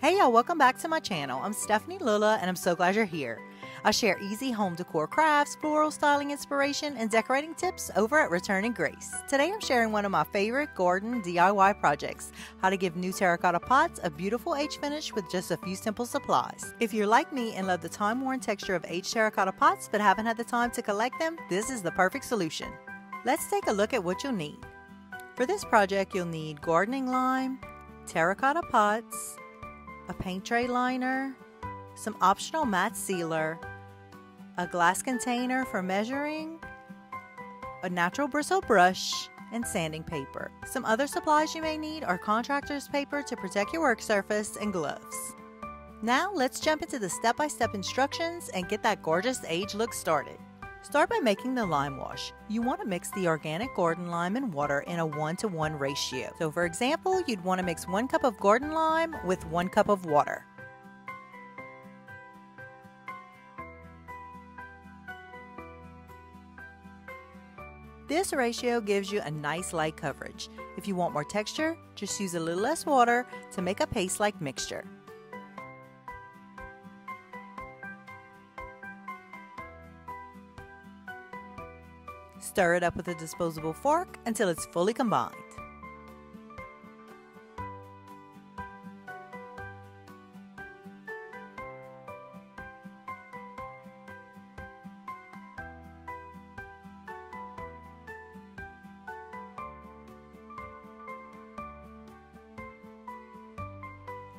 Hey y'all, welcome back to my channel. I'm Stephanie Lula and I'm so glad you're here. I share easy home decor crafts, floral styling inspiration, and decorating tips over at Returning Grace. Today I'm sharing one of my favorite garden DIY projects, how to give new terracotta pots a beautiful age finish with just a few simple supplies. If you're like me and love the time-worn texture of aged terracotta pots but haven't had the time to collect them, this is the perfect solution. Let's take a look at what you'll need. For this project you'll need gardening lime, terracotta pots, a paint tray liner, some optional matte sealer, a glass container for measuring, a natural bristle brush, and sanding paper. Some other supplies you may need are contractor's paper to protect your work surface and gloves. Now let's jump into the step-by-step instructions and get that gorgeous age look started. Start by making the lime wash. You want to mix the organic garden lime and water in a 1-to-1 ratio. So for example, you'd want to mix 1 cup of garden lime with 1 cup of water. This ratio gives you a nice light coverage. If you want more texture, just use a little less water to make a paste-like mixture. Stir it up with a disposable fork until it's fully combined.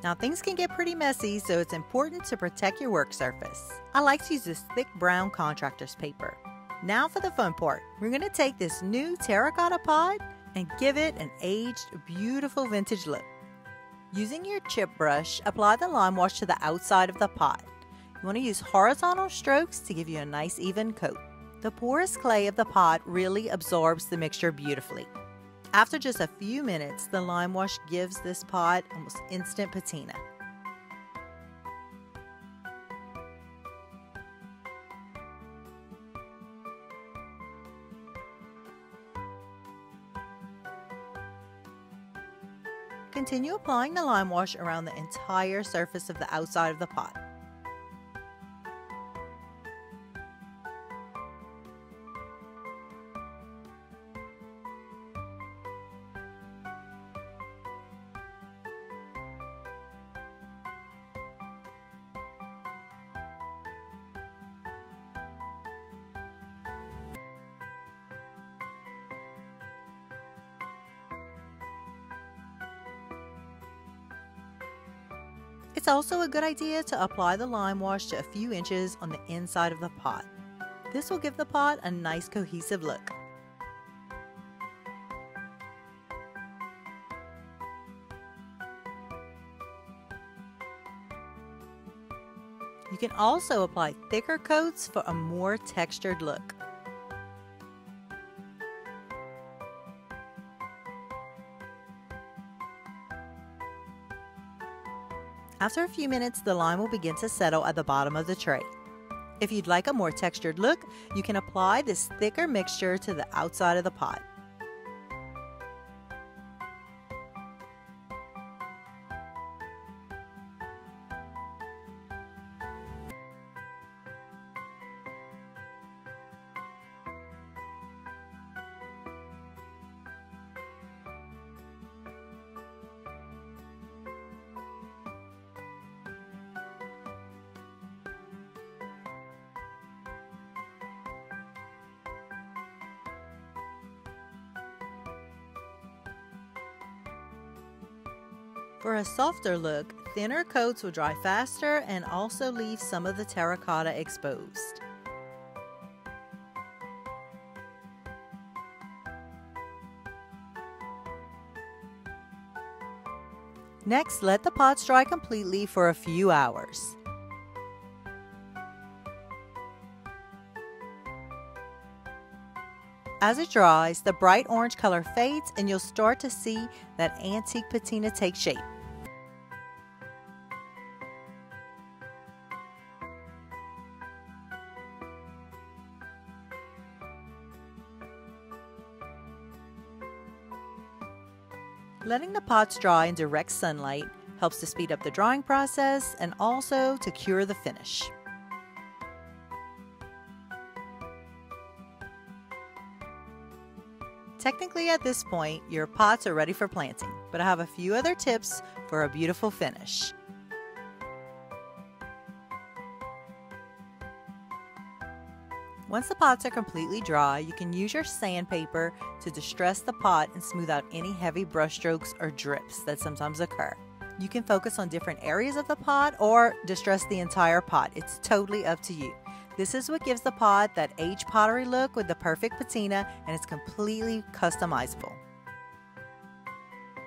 Now things can get pretty messy, so it's important to protect your work surface. I like to use this thick brown contractor's paper. Now for the fun part. We're going to take this new terracotta pot and give it an aged, beautiful vintage look. Using your chip brush, apply the lime wash to the outside of the pot. You want to use horizontal strokes to give you a nice even coat. The porous clay of the pot really absorbs the mixture beautifully. After just a few minutes, the lime wash gives this pot almost instant patina. Continue applying the lime wash around the entire surface of the outside of the pot. It's also a good idea to apply the lime wash to a few inches on the inside of the pot. This will give the pot a nice cohesive look. You can also apply thicker coats for a more textured look. After a few minutes, the lime will begin to settle at the bottom of the tray. If you'd like a more textured look, you can apply this thicker mixture to the outside of the pot. For a softer look, thinner coats will dry faster and also leave some of the terracotta exposed. Next, let the pots dry completely for a few hours. As it dries, the bright orange color fades and you'll start to see that antique patina take shape. Letting the pots dry in direct sunlight helps to speed up the drying process and also to cure the finish. Technically at this point, your pots are ready for planting, but I have a few other tips for a beautiful finish. Once the pots are completely dry, you can use your sandpaper to distress the pot and smooth out any heavy brush strokes or drips that sometimes occur. You can focus on different areas of the pot or distress the entire pot. It's totally up to you. This is what gives the pot that aged pottery look with the perfect patina, and it's completely customizable.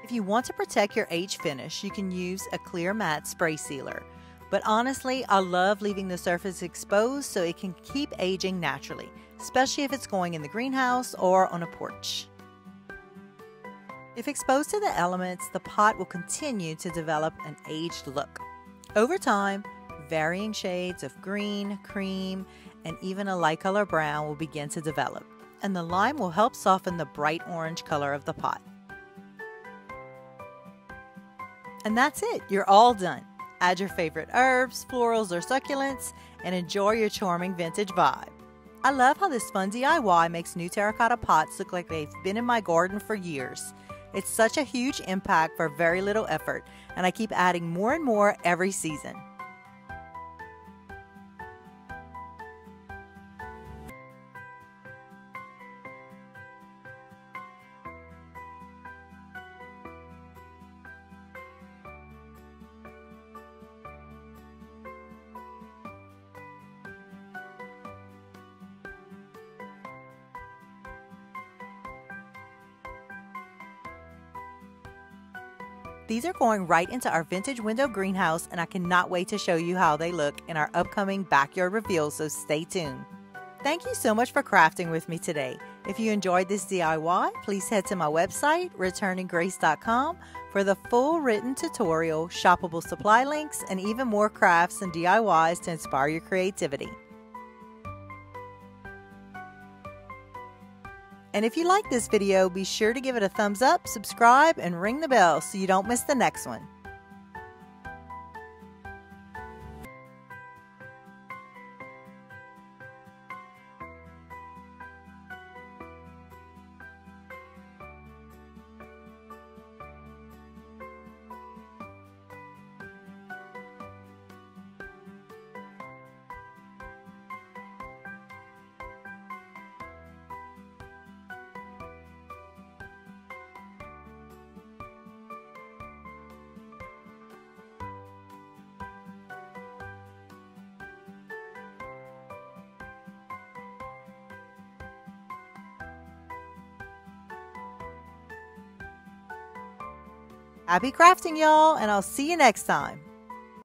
If you want to protect your aged finish, you can use a clear matte spray sealer. But honestly, I love leaving the surface exposed so it can keep aging naturally, especially if it's going in the greenhouse or on a porch. If exposed to the elements, the pot will continue to develop an aged look. Over time, varying shades of green, cream, and even a light color brown will begin to develop, and the lime will help soften the bright orange color of the pot. And that's it, you're all done. Add your favorite herbs, florals, or succulents, and enjoy your charming vintage vibe. I love how this fun DIY makes new terracotta pots look like they've been in my garden for years. It's such a huge impact for very little effort, and I keep adding more and more every season. These are going right into our vintage window greenhouse, and I cannot wait to show you how they look in our upcoming backyard reveal, so stay tuned. Thank you so much for crafting with me today. If you enjoyed this DIY, please head to my website, returninggrace.com, for the full written tutorial, shoppable supply links, and even more crafts and DIYs to inspire your creativity. And if you like this video, be sure to give it a thumbs up, subscribe, and ring the bell so you don't miss the next one. Happy crafting, y'all, and I'll see you next time.